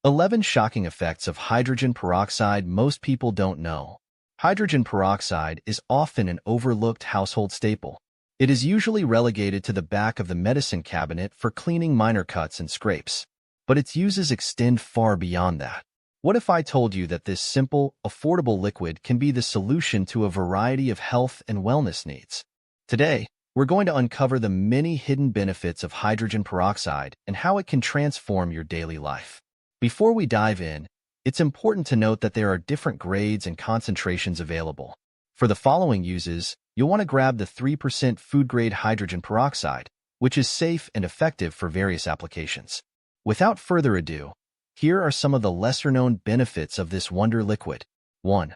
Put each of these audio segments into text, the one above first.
11 shocking effects of hydrogen peroxide most people don't know. Hydrogen peroxide is often an overlooked household staple. It is usually relegated to the back of the medicine cabinet for cleaning minor cuts and scrapes. But its uses extend far beyond that. What if I told you that this simple, affordable liquid can be the solution to a variety of health and wellness needs? Today, we're going to uncover the many hidden benefits of hydrogen peroxide and how it can transform your daily life. Before we dive in, it's important to note that there are different grades and concentrations available. For the following uses, you'll want to grab the 3% food-grade hydrogen peroxide, which is safe and effective for various applications. Without further ado, here are some of the lesser-known benefits of this wonder liquid. 1.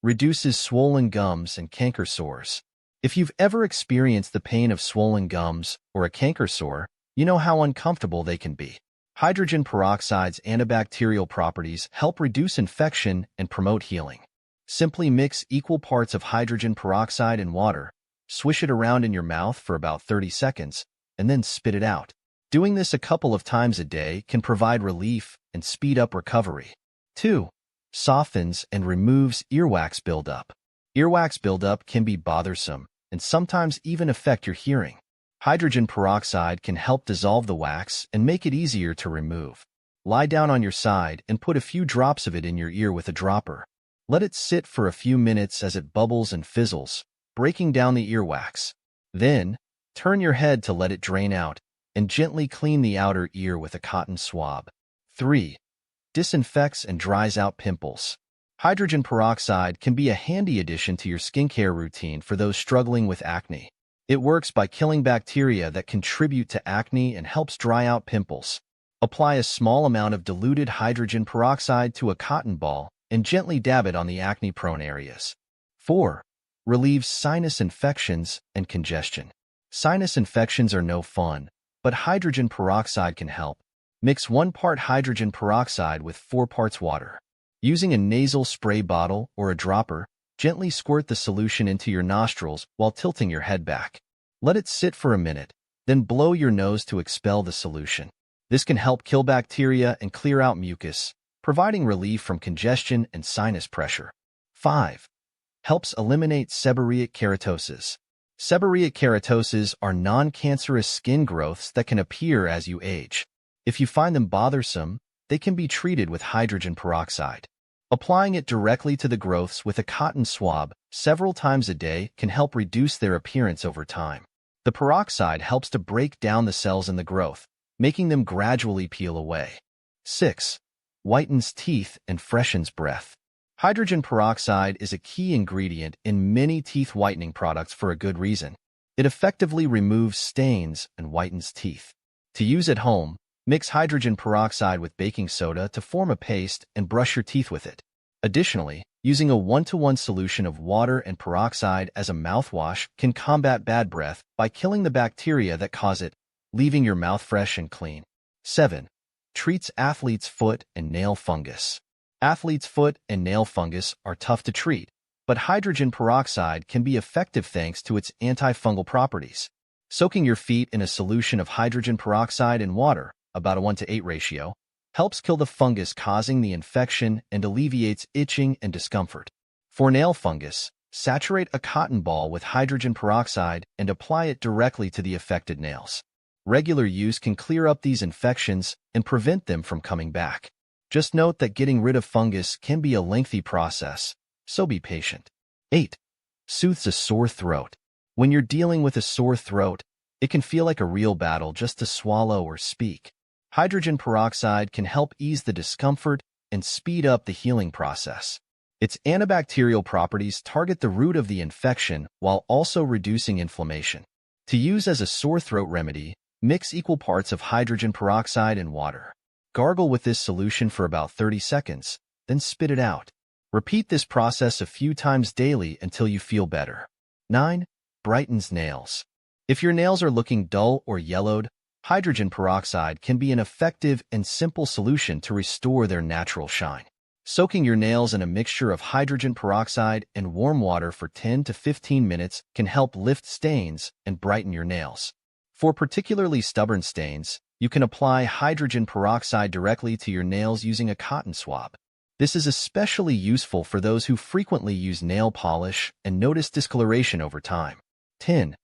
Reduces swollen gums and canker sores. If you've ever experienced the pain of swollen gums or a canker sore, you know how uncomfortable they can be. Hydrogen peroxide's antibacterial properties help reduce infection and promote healing. Simply mix equal parts of hydrogen peroxide and water, swish it around in your mouth for about 30 seconds, and then spit it out. Doing this a couple of times a day can provide relief and speed up recovery. 2. Softens and removes earwax buildup. Earwax buildup can be bothersome and sometimes even affect your hearing. Hydrogen peroxide can help dissolve the wax and make it easier to remove. Lie down on your side and put a few drops of it in your ear with a dropper. Let it sit for a few minutes as it bubbles and fizzles, breaking down the earwax. Then, turn your head to let it drain out and gently clean the outer ear with a cotton swab. 3. Disinfects and dries out pimples. Hydrogen peroxide can be a handy addition to your skincare routine for those struggling with acne. It works by killing bacteria that contribute to acne and helps dry out pimples. Apply a small amount of diluted hydrogen peroxide to a cotton ball and gently dab it on the acne-prone areas. 4. Relieves sinus infections and congestion. Sinus infections are no fun, but hydrogen peroxide can help. Mix 1 part hydrogen peroxide with 4 parts water. Using a nasal spray bottle or a dropper, gently squirt the solution into your nostrils while tilting your head back. Let it sit for a minute, then blow your nose to expel the solution. This can help kill bacteria and clear out mucus, providing relief from congestion and sinus pressure. 5. Helps eliminate seborrheic keratosis. Seborrheic keratoses are non-cancerous skin growths that can appear as you age. If you find them bothersome, they can be treated with hydrogen peroxide. Applying it directly to the growths with a cotton swab several times a day can help reduce their appearance over time. The peroxide helps to break down the cells in the growth, making them gradually peel away. 6. Whitens teeth and freshens breath. Hydrogen peroxide is a key ingredient in many teeth whitening products for a good reason. It effectively removes stains and whitens teeth. To use at home, mix hydrogen peroxide with baking soda to form a paste and brush your teeth with it. Additionally, using a 1-to-1 solution of water and peroxide as a mouthwash can combat bad breath by killing the bacteria that cause it, leaving your mouth fresh and clean. 7. Treats athlete's foot and nail fungus. Athlete's foot and nail fungus are tough to treat, but hydrogen peroxide can be effective thanks to its antifungal properties. Soaking your feet in a solution of hydrogen peroxide and water, about a 1-to-8 ratio, helps kill the fungus causing the infection and alleviates itching and discomfort. For nail fungus, saturate a cotton ball with hydrogen peroxide and apply it directly to the affected nails. Regular use can clear up these infections and prevent them from coming back. Just note that getting rid of fungus can be a lengthy process, so be patient. 8. Soothes a sore throat. When you're dealing with a sore throat, it can feel like a real battle just to swallow or speak. Hydrogen peroxide can help ease the discomfort and speed up the healing process. Its antibacterial properties target the root of the infection while also reducing inflammation. To use as a sore throat remedy, mix equal parts of hydrogen peroxide and water. Gargle with this solution for about 30 seconds, then spit it out. Repeat this process a few times daily until you feel better. 9. Brightens nails. If your nails are looking dull or yellowed, hydrogen peroxide can be an effective and simple solution to restore their natural shine. Soaking your nails in a mixture of hydrogen peroxide and warm water for 10 to 15 minutes can help lift stains and brighten your nails. For particularly stubborn stains, You can apply hydrogen peroxide directly to your nails using a cotton swab. This is especially useful for those who frequently use nail polish and notice discoloration over time. 10.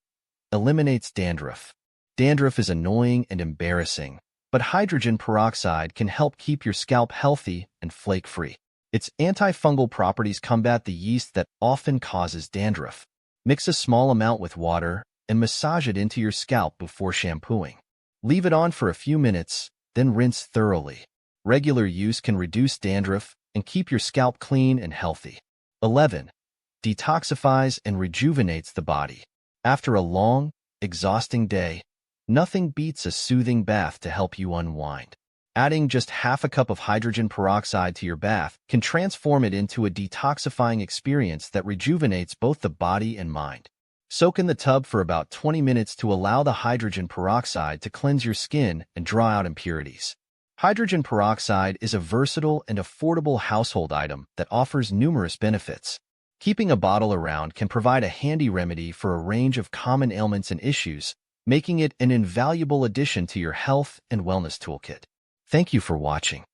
Eliminates dandruff. Dandruff is annoying and embarrassing, but hydrogen peroxide can help keep your scalp healthy and flake-free. Its antifungal properties combat the yeast that often causes dandruff. Mix a small amount with water and massage it into your scalp before shampooing. Leave it on for a few minutes, then rinse thoroughly. Regular use can reduce dandruff and keep your scalp clean and healthy. 11. Detoxifies and rejuvenates the body. After a long, exhausting day, nothing beats a soothing bath to help you unwind. Adding just half a cup of hydrogen peroxide to your bath can transform it into a detoxifying experience that rejuvenates both the body and mind. Soak in the tub for about 20 minutes to allow the hydrogen peroxide to cleanse your skin and draw out impurities. Hydrogen peroxide is a versatile and affordable household item that offers numerous benefits. Keeping a bottle around can provide a handy remedy for a range of common ailments and issues, making it an invaluable addition to your health and wellness toolkit. Thank you for watching.